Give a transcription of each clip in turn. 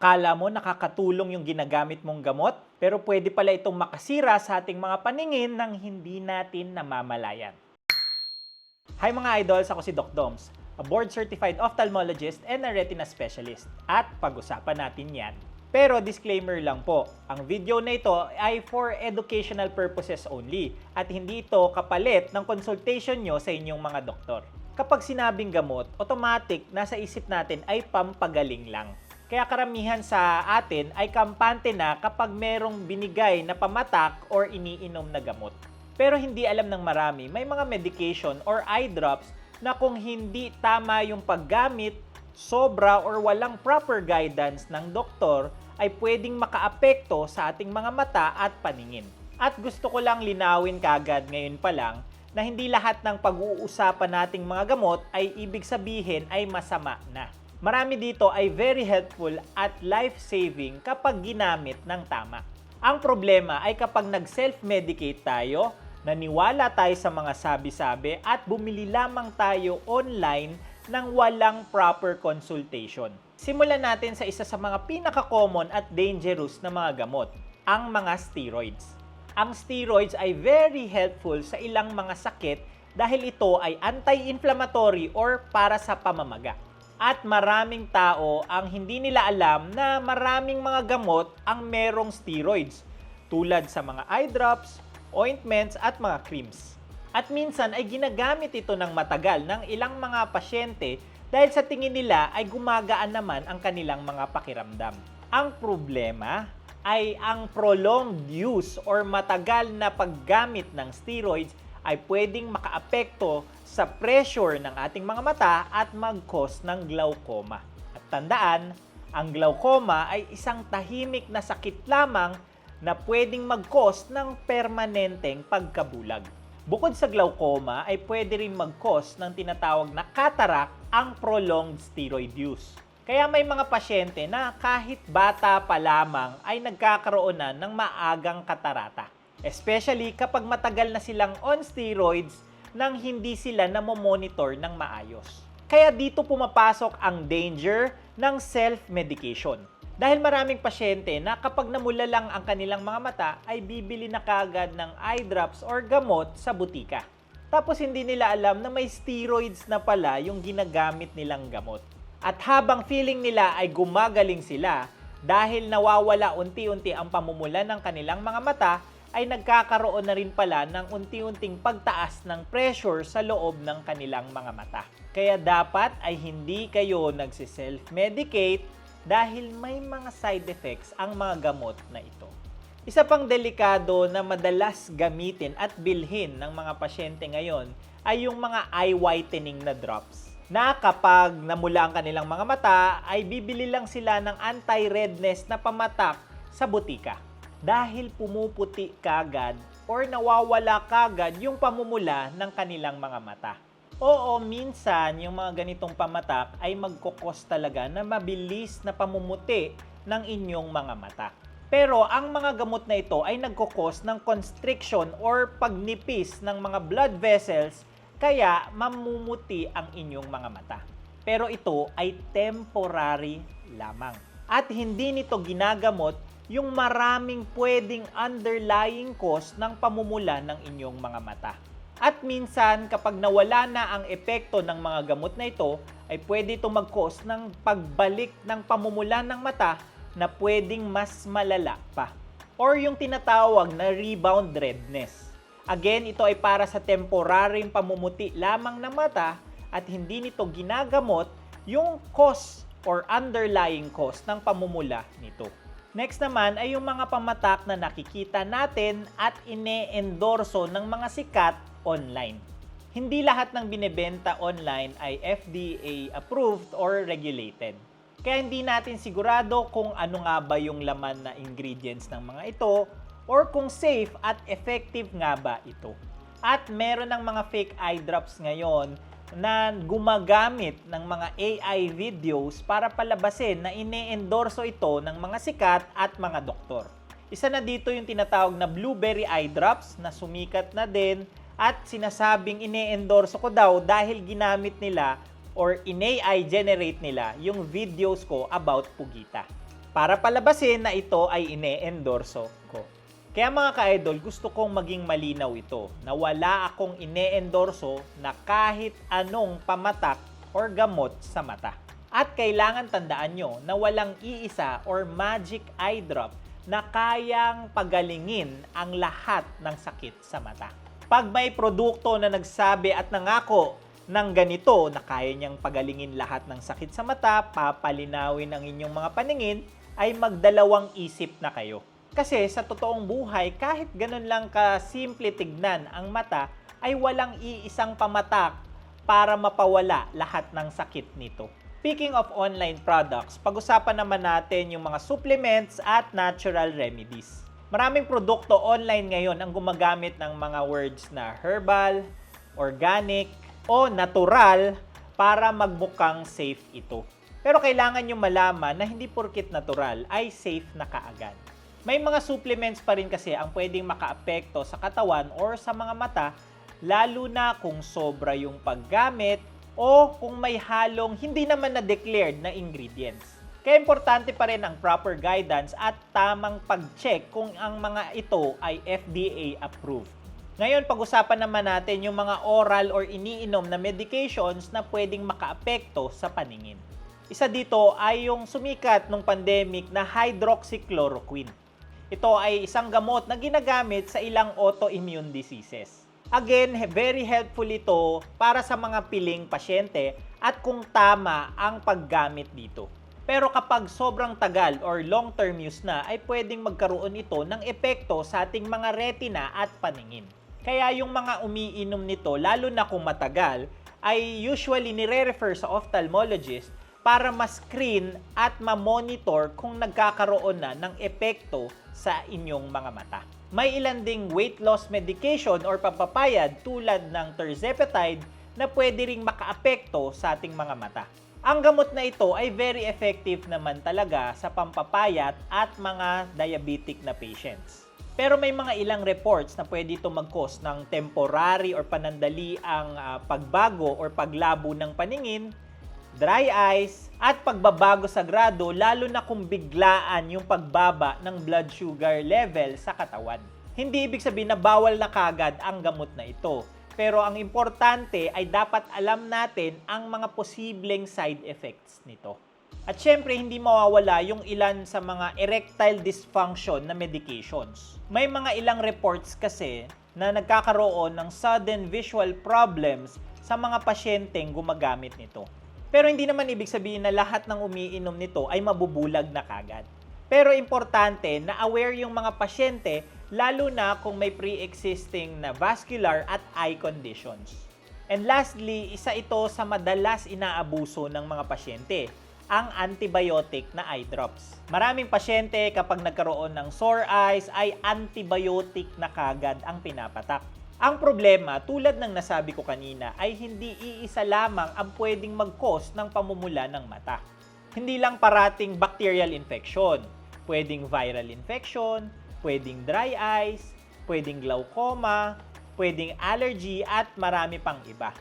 Akala mo nakakatulong yung ginagamit mong gamot, pero pwede pala itong makasira sa ating mga paningin nang hindi natin namamalayan. Hi mga idols, ako si Doc Doms, a board-certified ophthalmologist and a retina specialist. At pag-usapan natin yan. Pero disclaimer lang po, ang video na ito ay for educational purposes only at hindi ito kapalit ng consultation nyo sa inyong mga doktor. Kapag sinabing gamot, automatic nasa isip natin ay pampagaling lang. Kaya karamihan sa atin ay kampante na kapag merong binigay na pamatak or iniinom na gamot. Pero hindi alam ng marami, may mga medication or eye drops na kung hindi tama yung paggamit, sobra or walang proper guidance ng doktor, ay pwedeng makaapekto sa ating mga mata at paningin. At gusto ko lang linawin kagad ngayon pa lang na hindi lahat ng pag-uusapan nating mga gamot ay ibig sabihin ay masama na. Marami dito ay very helpful at life-saving kapag ginamit ng tama. Ang problema ay kapag nag-self-medicate tayo, naniwala tayo sa mga sabi-sabi at bumili lamang tayo online ng walang proper consultation. Simulan natin sa isa sa mga pinaka-common at dangerous na mga gamot, ang mga steroids. Ang steroids ay very helpful sa ilang mga sakit dahil ito ay anti-inflammatory or para sa pamamaga. At maraming tao ang hindi nila alam na maraming mga gamot ang merong steroids tulad sa mga eye drops, ointments at mga creams. At minsan ay ginagamit ito ng matagal ng ilang mga pasyente dahil sa tingin nila ay gumagaan naman ang kanilang mga pakiramdam. Ang problema ay ang prolonged use or matagal na paggamit ng steroids ay pwedeng makaapekto sa pressure ng ating mga mata at mag-cause ng glaucoma. At tandaan, ang glaucoma ay isang tahimik na sakit lamang na pwedeng mag-cause ng permanenteng pagkabulag. Bukod sa glaucoma ay pwede rin mag-cause ng tinatawag na cataract ang prolonged steroid use. Kaya may mga pasyente na kahit bata pa lamang ay nagkakaroon na ng maagang katarata. Especially kapag matagal na silang on steroids nang hindi sila namomonitor ng maayos. Kaya dito pumapasok ang danger ng self-medication. Dahil maraming pasyente na kapag namula lang ang kanilang mga mata ay bibili na kagad ng eye drops or gamot sa butika. Tapos hindi nila alam na may steroids na pala yung ginagamit nilang gamot. At habang feeling nila ay gumagaling sila dahil nawawala unti-unti ang pamumula ng kanilang mga mata, ay nagkakaroon na rin pala ng unti-unting pagtaas ng pressure sa loob ng kanilang mga mata. Kaya dapat ay hindi kayo nagsi-self-medicate dahil may mga side effects ang mga gamot na ito. Isa pang delikado na madalas gamitin at bilhin ng mga pasyente ngayon ay yung mga eye whitening na drops. Na kapag namula ang kanilang mga mata, ay bibili lang sila ng anti-redness na pamatak sa butika. Dahil pumuputi kagad or nawawala kagad yung pamumula ng kanilang mga mata. Oo, minsan yung mga ganitong pamatak ay magkukos talaga na mabilis na pamumuti ng inyong mga mata. Pero ang mga gamot na ito ay nagkukos ng constriction or pagnipis ng mga blood vessels kaya mamumuti ang inyong mga mata. Pero ito ay temporary lamang. At hindi nito ginagamot yung maraming pwedeng underlying cause ng pamumula ng inyong mga mata. At minsan, kapag nawala na ang epekto ng mga gamot na ito, ay pwede ito mag-cause ng pagbalik ng pamumula ng mata na pwedeng mas malala pa. Or yung tinatawag na rebound redness. Again, ito ay para sa temporaryong pamumuti lamang ng mata at hindi nito ginagamot yung cause or underlying cause ng pamumula nito. Next naman ay yung mga pamatak na nakikita natin at ine-endorso ng mga sikat online. Hindi lahat ng binebenta online ay FDA approved or regulated. Kaya hindi natin sigurado kung ano nga ba yung laman na ingredients ng mga ito or kung safe at effective nga ba ito. At meron ng mga fake eye drops ngayon na gumagamit ng mga AI videos para palabasin na ine-endorso ito ng mga sikat at mga doktor. Isa na dito yung tinatawag na blueberry eye drops na sumikat na din at sinasabing ine-endorso ko daw dahil ginamit nila or in-AI generate nila yung videos ko about pugita. para palabasin na ito ay ine-endorso ko. Kaya mga ka-idol, gusto kong maging malinaw ito na wala akong ine-endorso na kahit anong pamatak or gamot sa mata. At kailangan tandaan nyo na walang iisa or magic eye drop na kayang pagalingin ang lahat ng sakit sa mata. Pag may produkto na nagsabi at nangako ng ganito na kaya niyang pagalingin lahat ng sakit sa mata, papalinawin ang inyong mga paningin, ay magdalawang isip na kayo. Kasi sa totoong buhay, kahit ganun lang ka-simple tignan ang mata, ay walang iisang pamatak para mapawala lahat ng sakit nito. Speaking of online products, pag-usapan naman natin yung mga supplements at natural remedies. Maraming produkto online ngayon ang gumagamit ng mga words na herbal, organic, o natural para magmukhang safe ito. Pero kailangan nyo malaman na hindi porkit natural ay safe na kaagad. May mga supplements pa rin kasi ang pwedeng makaapekto sa katawan or sa mga mata, lalo na kung sobra yung paggamit o kung may halong hindi naman na-declared na ingredients. Kaya importante pa rin ang proper guidance at tamang pag-check kung ang mga ito ay FDA approved. Ngayon, pag-usapan naman natin yung mga oral or iniinom na medications na pwedeng makaapekto sa paningin. Isa dito ay yung sumikat nung pandemic na hydroxychloroquine. Ito ay isang gamot na ginagamit sa ilang autoimmune diseases. Again, very helpful ito para sa mga piling pasyente at kung tama ang paggamit dito. Pero kapag sobrang tagal or long-term use na, ay pwedeng magkaroon ito ng epekto sa ating mga retina at paningin. Kaya yung mga umiinom nito, lalo na kung matagal, ay usually nire-refer sa ophthalmologist para ma-screen at ma-monitor kung nagkakaroon na ng epekto sa inyong mga mata. May ilan ding weight loss medication or pampapayad tulad ng tirzepatide na pwede ring makaapekto sa ating mga mata. Ang gamot na ito ay very effective naman talaga sa pampapayat at mga diabetic na patients. Pero may mga ilang reports na pwede ito mag-cause ng temporary or panandali ang pagbago or paglabo ng paningin, dry eyes, at pagbabago sa grado lalo na kung biglaan yung pagbaba ng blood sugar level sa katawan. Hindi ibig sabihin na bawal na kagad ang gamot na ito. Pero ang importante ay dapat alam natin ang mga posibleng side effects nito. At syempre, hindi mawawala yung ilan sa mga erectile dysfunction na medications. May mga ilang reports kasi na nagkakaroon ng sudden visual problems sa mga pasyenteng gumagamit nito. Pero hindi naman ibig sabihin na lahat ng umiinom nito ay mabubulag na kagad. Pero importante na aware yung mga pasyente lalo na kung may pre-existing na vascular at eye conditions. And lastly, isa ito sa madalas inaabuso ng mga pasyente, ang antibiotic na eye drops. Maraming pasyente kapag nagkaroon ng sore eyes ay antibiotic na kagad ang pinapatak. Ang problema, tulad ng nasabi ko kanina, ay hindi iisa lamang ang pwedeng mag-cause ng pamumula ng mata. Hindi lang parating bacterial infection, pwedeng viral infection, pwedeng dry eyes, pwedeng glaucoma, pwedeng allergy at marami pang iba.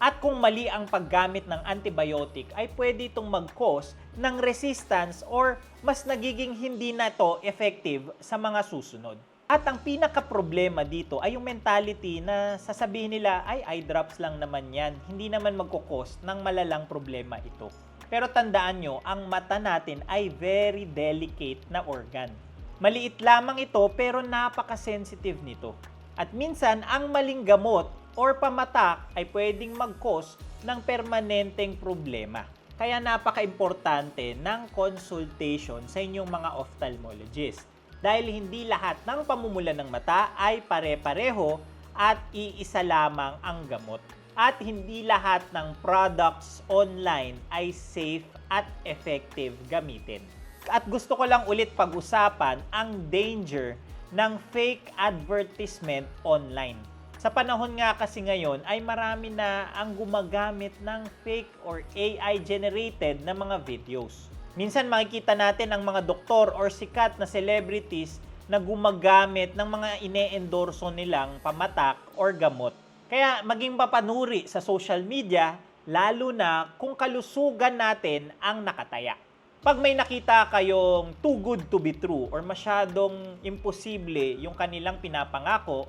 At kung mali ang paggamit ng antibiotic ay pwede itong mag-cause ng resistance or mas nagiging hindi na ito effective sa mga susunod. At ang pinaka-problema dito ay yung mentality na sasabihin nila ay eye drops lang naman yan, hindi naman magkukos ng malalang problema ito. Pero tandaan nyo, ang mata natin ay very delicate na organ. Maliit lamang ito pero napaka-sensitive nito. At minsan, ang maling gamot or pamatak ay pwedeng mag-cause ng permanenteng problema. Kaya napaka-importante ng consultation sa inyong mga ophthalmologist. Dahil hindi lahat ng pamumula ng mata ay pare-pareho at iisa lamang ang gamot. At hindi lahat ng products online ay safe at effective gamitin. At gusto ko lang ulit pag-usapan ang danger ng fake advertisement online. Sa panahon nga kasi ngayon ay marami na ang gumagamit ng fake or AI-generated na mga videos. Minsan makikita natin ang mga doktor or sikat na celebrities na gumagamit ng mga ine-endorso nilang pamatak or gamot. Kaya maging mapanuri sa social media, lalo na kung kalusugan natin ang nakataya. Pag may nakita kayong too good to be true or masyadong imposible yung kanilang pinapangako,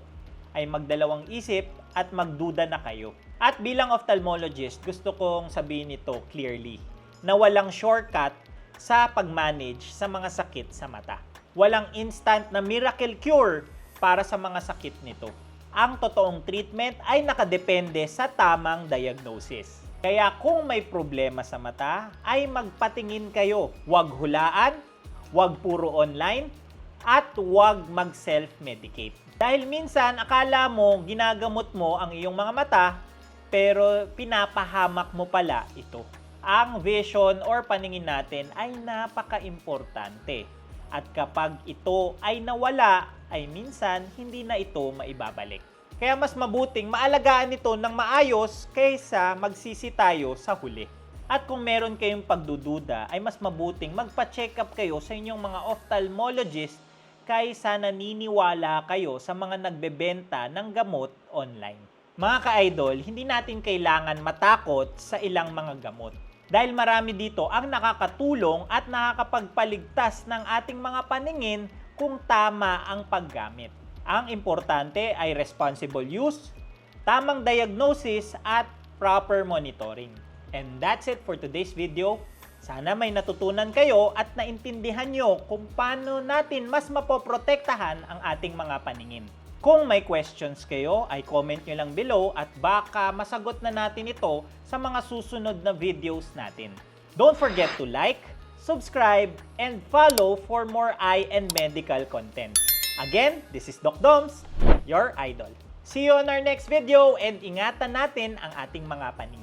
ay magdalawang isip at magduda na kayo. At bilang ophthalmologist, gusto kong sabihin ito clearly, na walang shortcut sa pag-manage sa mga sakit sa mata. Walang instant na miracle cure para sa mga sakit nito. Ang totoong treatment ay nakadepende sa tamang diagnosis. Kaya kung may problema sa mata, ay magpatingin kayo. Huwag hulaan, huwag puro online, at huwag mag-self-medicate. Dahil minsan, akala mo, ginagamot mo ang iyong mga mata, pero pinapahamak mo pala ito. Ang vision or paningin natin ay napaka-importante. At kapag ito ay nawala, ay minsan hindi na ito maibabalik. Kaya mas mabuting maalagaan ito ng maayos kaysa magsisi tayo sa huli. At kung meron kayong pagdududa, ay mas mabuting magpa-check up kayo sa inyong mga ophthalmologist kaysa naniniwala kayo sa mga nagbebenta ng gamot online. Mga ka-idol, hindi natin kailangan matakot sa ilang mga gamot. Dahil marami dito ang nakakatulong at nakakapagpaligtas ng ating mga paningin kung tama ang paggamit. Ang importante ay responsible use, tamang diagnosis at proper monitoring. And that's it for today's video. Sana may natutunan kayo at naintindihan nyo kung paano natin mas mapoprotektahan ang ating mga paningin. Kung may questions kayo, ay comment nyo lang below at baka masagot na natin ito sa mga susunod na videos natin. Don't forget to like, subscribe, and follow for more eye and medical content. Again, this is Doc Doms, your idol. See you on our next video and ingatan natin ang ating mga paningin.